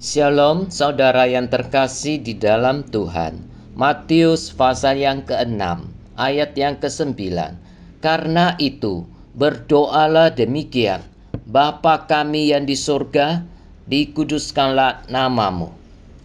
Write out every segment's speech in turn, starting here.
Shalom saudara yang terkasih di dalam Tuhan. Matius pasal yang ke-6 ayat yang ke-9. Karena itu berdoalah demikian: Bapa kami yang di surga, dikuduskanlah namamu.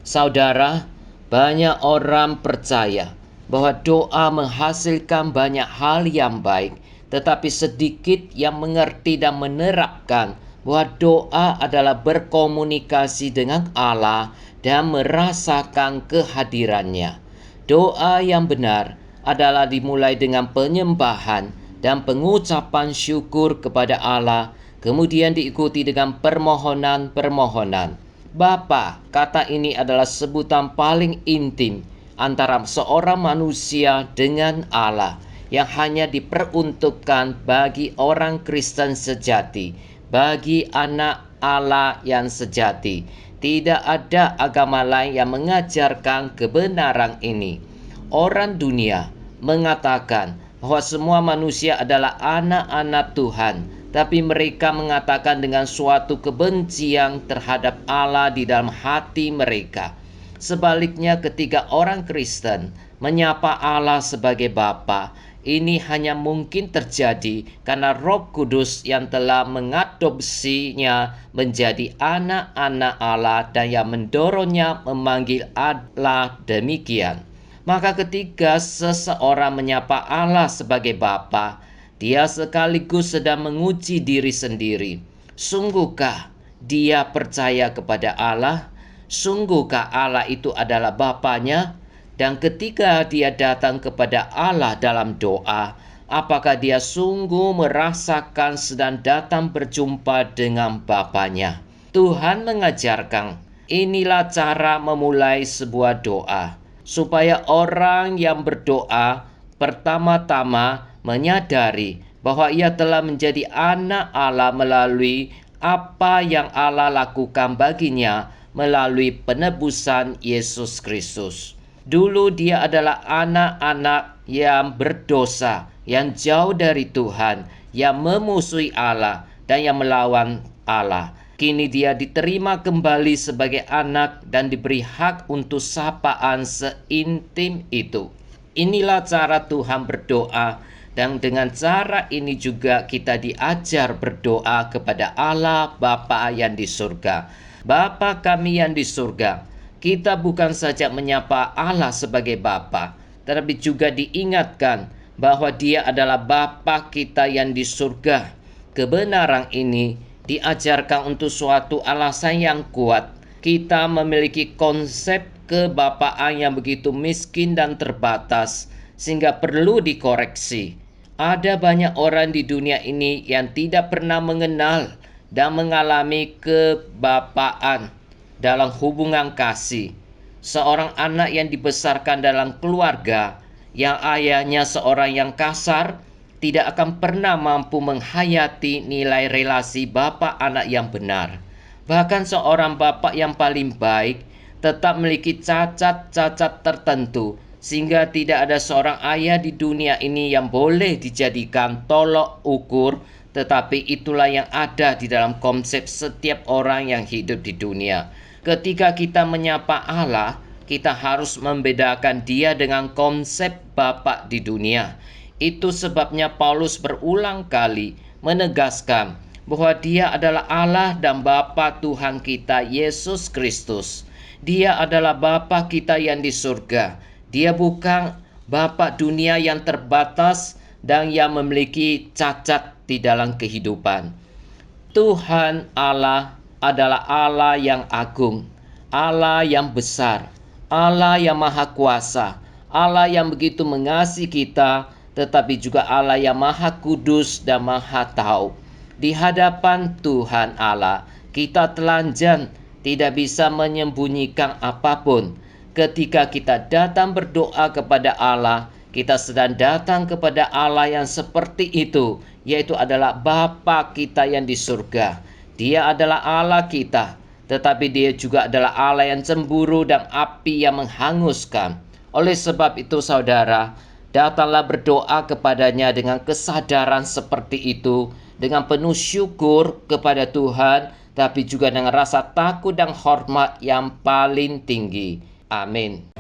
Saudara, banyak orang percaya bahwa doa menghasilkan banyak hal yang baik, tetapi sedikit yang mengerti dan menerapkan bahwa doa adalah berkomunikasi dengan Allah dan merasakan kehadirannya. Doa yang benar adalah dimulai dengan penyembahan dan pengucapan syukur kepada Allah, kemudian diikuti dengan permohonan-permohonan. Bapa, kata ini adalah sebutan paling intim antara seorang manusia dengan Allah yang hanya diperuntukkan bagi orang Kristen sejati, bagi anak Allah yang sejati. Tidak ada agama lain yang mengajarkan kebenaran ini. Orang dunia mengatakan bahwa semua manusia adalah anak-anak Tuhan, tapi mereka mengatakan dengan suatu kebencian terhadap Allah di dalam hati mereka. Sebaliknya, ketika orang Kristen menyapa Allah sebagai Bapa, ini hanya mungkin terjadi karena Roh Kudus yang telah mengadopsinya menjadi anak-anak Allah dan yang mendorongnya memanggil Allah demikian. Maka ketika seseorang menyapa Allah sebagai Bapa, dia sekaligus sedang menguji diri sendiri. Sungguhkah dia percaya kepada Allah? Sungguhkah Allah itu adalah Bapanya? Dan ketika dia datang kepada Allah dalam doa, apakah dia sungguh merasakan sedang datang berjumpa dengan Bapanya? Tuhan mengajarkan, inilah cara memulai sebuah doa, supaya orang yang berdoa pertama-tama menyadari bahwa ia telah menjadi anak Allah melalui apa yang Allah lakukan baginya melalui penebusan Yesus Kristus. Dulu dia adalah anak-anak yang berdosa, yang jauh dari Tuhan, yang memusuhi Allah dan yang melawan Allah. Kini dia diterima kembali sebagai anak dan diberi hak untuk sapaan seintim itu. Inilah cara Tuhan berdoa, dan dengan cara ini juga kita diajar berdoa kepada Allah Bapa yang di surga. Bapa kami yang di surga. Kita bukan saja menyapa Allah sebagai Bapa, tetapi juga diingatkan bahwa Dia adalah Bapa kita yang di surga. Kebenaran ini diajarkan untuk suatu alasan yang kuat. Kita memiliki konsep kebapaan yang begitu miskin dan terbatas, sehingga perlu dikoreksi. Ada banyak orang di dunia ini yang tidak pernah mengenal dan mengalami kebapaan dalam hubungan kasih. Seorang anak yang dibesarkan dalam keluarga yang ayahnya seorang yang kasar tidak akan pernah mampu menghayati nilai relasi bapa anak yang benar. Bahkan seorang bapak yang paling baik tetap memiliki cacat-cacat tertentu, sehingga tidak ada seorang ayah di dunia ini yang boleh dijadikan tolok ukur, tetapi itulah yang ada di dalam konsep setiap orang yang hidup di dunia. Ketika kita menyapa Allah, kita harus membedakan Dia dengan konsep Bapa di dunia. Itu sebabnya Paulus berulang kali menegaskan bahwa Dia adalah Allah dan Bapa Tuhan kita Yesus Kristus. Dia adalah Bapa kita yang di surga. Dia bukan Bapa dunia yang terbatas dan yang memiliki cacat di dalam kehidupan. Tuhan Allah adalah Allah yang agung, Allah yang besar, Allah yang maha kuasa, Allah yang begitu mengasihi kita, tetapi juga Allah yang maha kudus dan maha tahu. Di hadapan Tuhan Allah, kita telanjang, tidak bisa menyembunyikan apapun. Ketika kita datang berdoa kepada Allah, kita sedang datang kepada Allah yang seperti itu, yaitu adalah Bapa kita yang di surga. Dia adalah Allah kita, tetapi Dia juga adalah Allah yang cemburu dan api yang menghanguskan. Oleh sebab itu saudara, datanglah berdoa kepadanya dengan kesadaran seperti itu, dengan penuh syukur kepada Tuhan, tapi juga dengan rasa takut dan hormat yang paling tinggi. Amin.